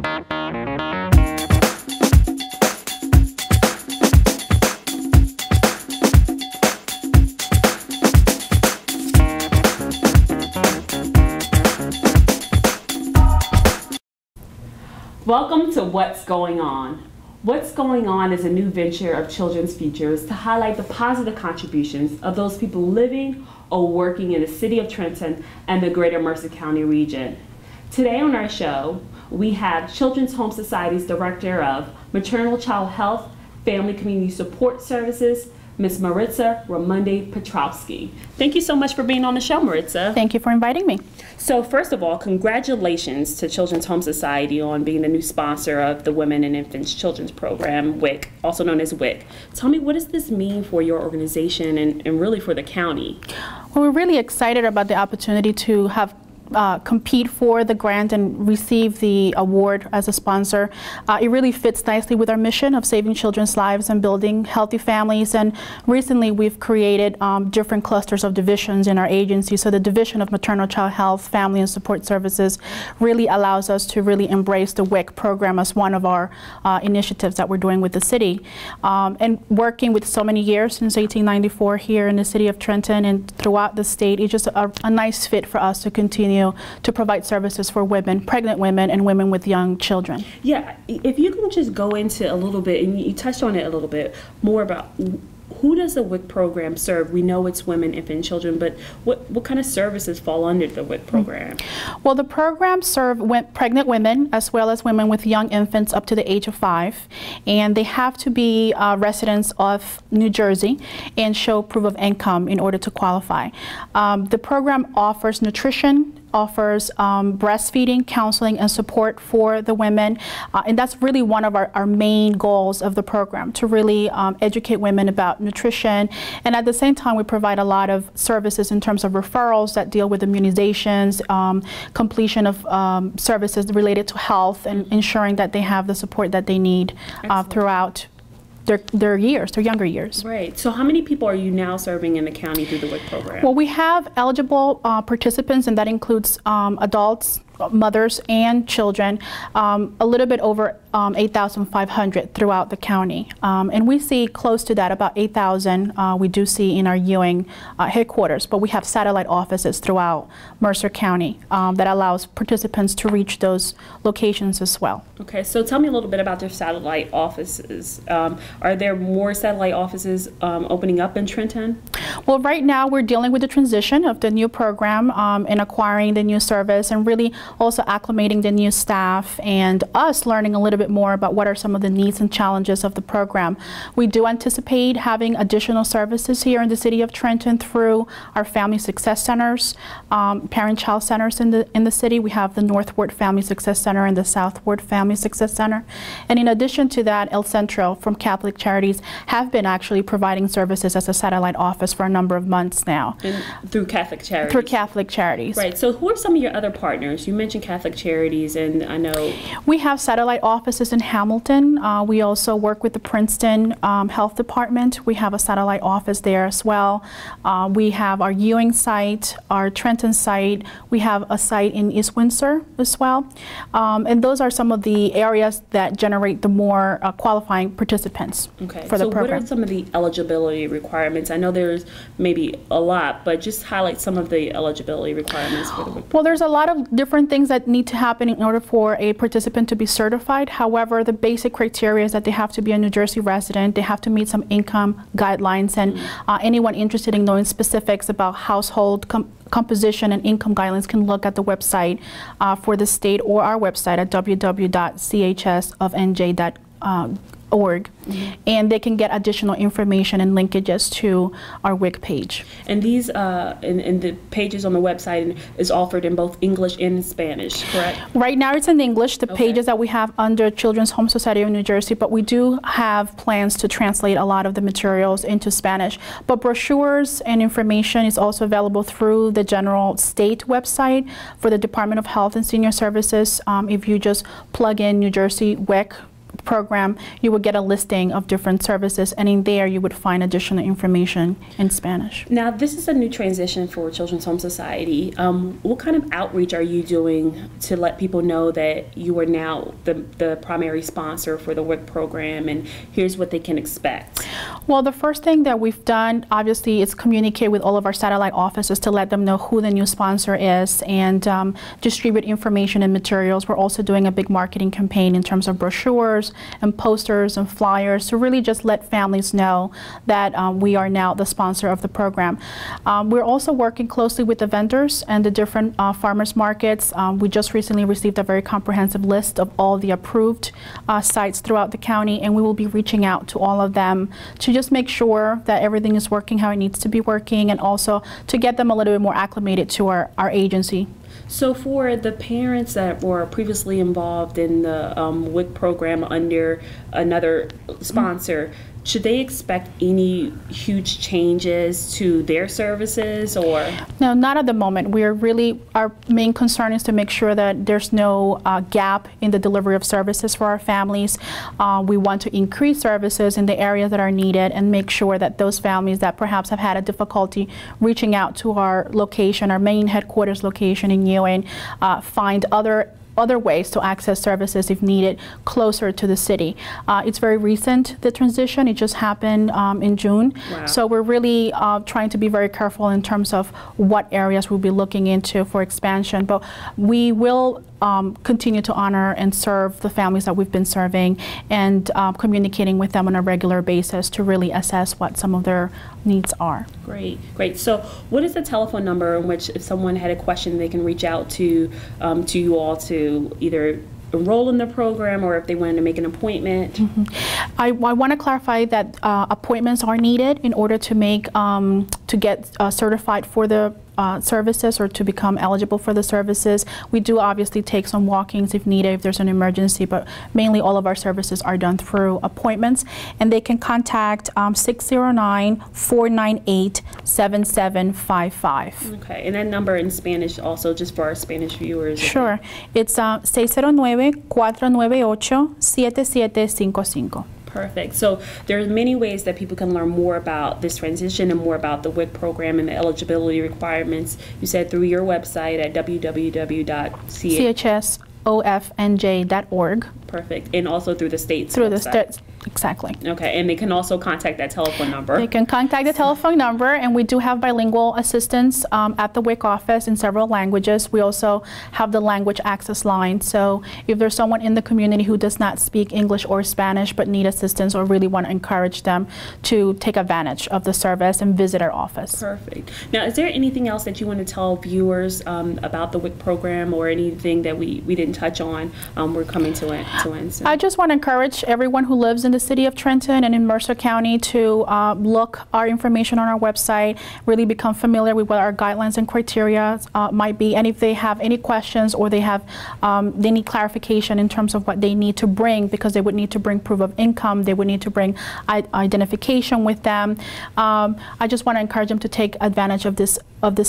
Welcome to What's Going On. What's Going On is a new venture of Children's Futures to highlight the positive contributions of those people living or working in the city of Trenton and the greater Mercer County region. Today on our show, we have Children's Home Society's Director of Maternal Child Health, Family Community Support Services, Ms. Maritza Raimundi-Petroski. Thank you so much for being on the show, Maritza. Thank you for inviting me. So first of all, congratulations to Children's Home Society on being the new sponsor of the Women and Infants Children's Program, WIC, also known as WIC. Tell me, what does this mean for your organization and really for the county? Well, we're really excited about the opportunity to have compete for the grant and receive the award as a sponsor. It really fits nicely with our mission of saving children's lives and building healthy families. And recently we've created different clusters of divisions in our agency. So the Division of Maternal Child Health, Family and Support Services really allows us to really embrace the WIC program as one of our initiatives that we're doing with the city. And working with so many years since 1894 here in the city of Trenton and throughout the state, it's just a nice fit for us to continue to provide services for women, pregnant women, and women with young children. Yeah, if you can just go into a little bit, and you touched on it a little bit, more about who does the WIC program serve? We know it's women, infant, children, but what kind of services fall under the WIC program? Well, the program serves pregnant women as well as women with young infants up to the age of 5, and they have to be residents of New Jersey and show proof of income in order to qualify. The program offers nutrition, offers breastfeeding, counseling, and support for the women. And that's really one of our main goals of the program, to really educate women about nutrition. And at the same time, we provide a lot of services in terms of referrals that deal with immunizations, completion of services related to health, and ensuring that they have the support that they need throughout their younger years. Right. So how many people are you now serving in the county through the WIC program? Well, we have eligible participants, and that includes adults, mothers, and children, a little bit over 8,500 throughout the county. And we see close to that, about 8,000 we do see in our Ewing headquarters, but we have satellite offices throughout Mercer County that allows participants to reach those locations as well. Okay, so tell me a little bit about their satellite offices. Are there more satellite offices opening up in Trenton? Well, right now we're dealing with the transition of the new program and acquiring the new service, and really also acclimating the new staff and us learning a little bit more about what are some of the needs and challenges of the program. We do anticipate having additional services here in the city of Trenton through our family success centers, parent-child centers in the city. We have the North Ward Family Success Center and the South Ward Family Success Center. And in addition to that, El Centro from Catholic Charities have been actually providing services as a satellite office for a number of months now. And through Catholic Charities? Through Catholic Charities. Right. So who are some of your other partners? You mentioned Catholic Charities, and I know we have satellite offices in Hamilton. We also work with the Princeton Health Department. We have a satellite office there as well. We have our Ewing site, our Trenton site. We have a site in East Windsor as well. And those are some of the areas that generate the more qualifying participants for the program. So what are some of the eligibility requirements? I know there's maybe a lot, but just highlight some of the eligibility requirements for the program. Well, there's a lot of different things that need to happen in order for a participant to be certified. However, the basic criteria is that they have to be a New Jersey resident, they have to meet some income guidelines, and anyone interested in knowing specifics about household composition and income guidelines can look at the website for the state or our website at www.chsofnj.org, and they can get additional information and linkages to our WIC page. And these and the pages on the website is offered in both English and Spanish, correct? Right now it's in English, the pages that we have under Children's Home Society of New Jersey, but we do have plans to translate a lot of the materials into Spanish. But brochures and information is also available through the general state website for the Department of Health and Senior Services. If you just plug in New Jersey WIC program, you would get a listing of different services, and in there you would find additional information in Spanish. Now, this is a new transition for Children's Home Society. What kind of outreach are you doing to let people know that you are now the primary sponsor for the WIC program, and here's what they can expect? Well, the first thing that we've done, obviously, is communicate with all of our satellite offices to let them know who the new sponsor is, and distribute information and materials. We're also doing a big marketing campaign in terms of brochures and posters and flyers to really just let families know that we are now the sponsor of the program. We're also working closely with the vendors and the different farmers markets. We just recently received a very comprehensive list of all the approved sites throughout the county, and we will be reaching out to all of them to just make sure that everything is working how it needs to be working, and also to get them a little bit more acclimated to our agency. So for the parents that were previously involved in the WIC program under another sponsor, should they expect any huge changes to their services, or? No, not at the moment. Our main concern is to make sure that there's no gap in the delivery of services for our families. We want to increase services in the areas that are needed and make sure that those families that perhaps have had a difficulty reaching out to our location, our main headquarters location in UN, find other ways to access services if needed closer to the city. It's very recent, the transition. It just happened in June. Wow. So we're really trying to be very careful in terms of what areas we'll be looking into for expansion. But we will continue to honor and serve the families that we've been serving, and communicating with them on a regular basis to really assess what some of their needs are. Great, great. So what is the telephone number in which if someone had a question they can reach out to you all to either enroll in the program, or if they wanted to make an appointment? Mm-hmm. I want to clarify that appointments are needed in order to make to get certified for the services, or to become eligible for the services. We do obviously take some walk-ins if needed, if there's an emergency, but mainly all of our services are done through appointments, and they can contact 609-498-7755. Okay, and that number in Spanish also, just for our Spanish viewers? Sure. It's 609-498-7755. Perfect. So there's many ways that people can learn more about this transition and more about the WIC program and the eligibility requirements. You said through your website at www.chsofnj.org. Perfect. And also through the state's Through website. the state, exactly. Okay, and they can also contact that telephone number. They can contact the telephone number, and we do have bilingual assistance at the WIC office in several languages. We also have the language access line, so if there's someone in the community who does not speak English or Spanish but need assistance, or really want to encourage them to take advantage of the service and visit our office. Perfect. Now, is there anything else that you want to tell viewers about the WIC program, or anything that we didn't touch on? We're coming to it. I just want to encourage everyone who lives in the city of Trenton and in Mercer County to look our information on our website, really become familiar with what our guidelines and criteria might be, and if they have any questions, or they need clarification in terms of what they need to bring, because they would need to bring proof of income, they would need to bring identification with them. I just want to encourage them to take advantage of this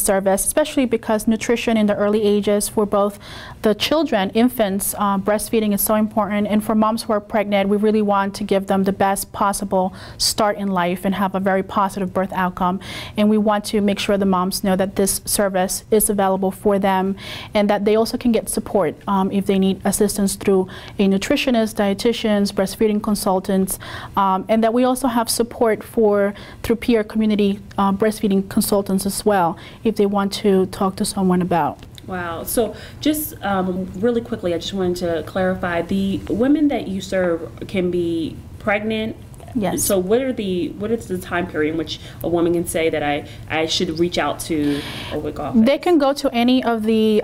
service, especially because nutrition in the early ages for both the children, infants, breastfeeding is so important, and for moms who are pregnant, we really want to give them the best possible start in life and have a very positive birth outcome. And we want to make sure the moms know that this service is available for them, and that they also can get support if they need assistance through a nutritionist, dietitians, breastfeeding consultants, and that we also have support through peer community breastfeeding consultants as well, if they want to talk to someone about. Wow. So just really quickly, I just wanted to clarify, the women that you serve can be pregnant. Yes. So what is the time period in which a woman can say that I should reach out to a WIC office? They can go to any of the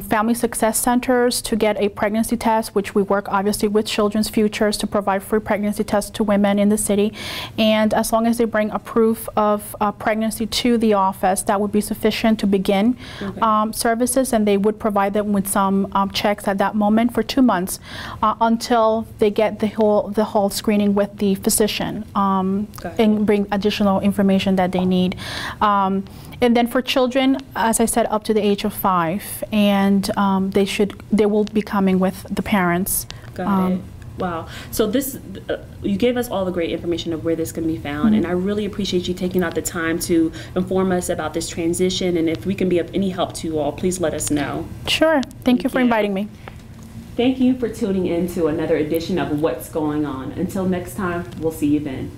family success centers to get a pregnancy test, which we work obviously with Children's Futures to provide free pregnancy tests to women in the city. And as long as they bring a proof of pregnancy to the office, that would be sufficient to begin services, and they would provide them with some checks at that moment for 2 months until they get the whole screening with the physician. And bring additional information that they need. And then for children, as I said, up to the age of 5, and they will be coming with the parents. Got it. Wow. So this, you gave us all the great information of where this can be found, and I really appreciate you taking out the time to inform us about this transition, and if we can be of any help to you all, please let us know. Sure. Thank you for inviting me. Thank you for tuning in to another edition of What's Going On. Until next time, we'll see you then.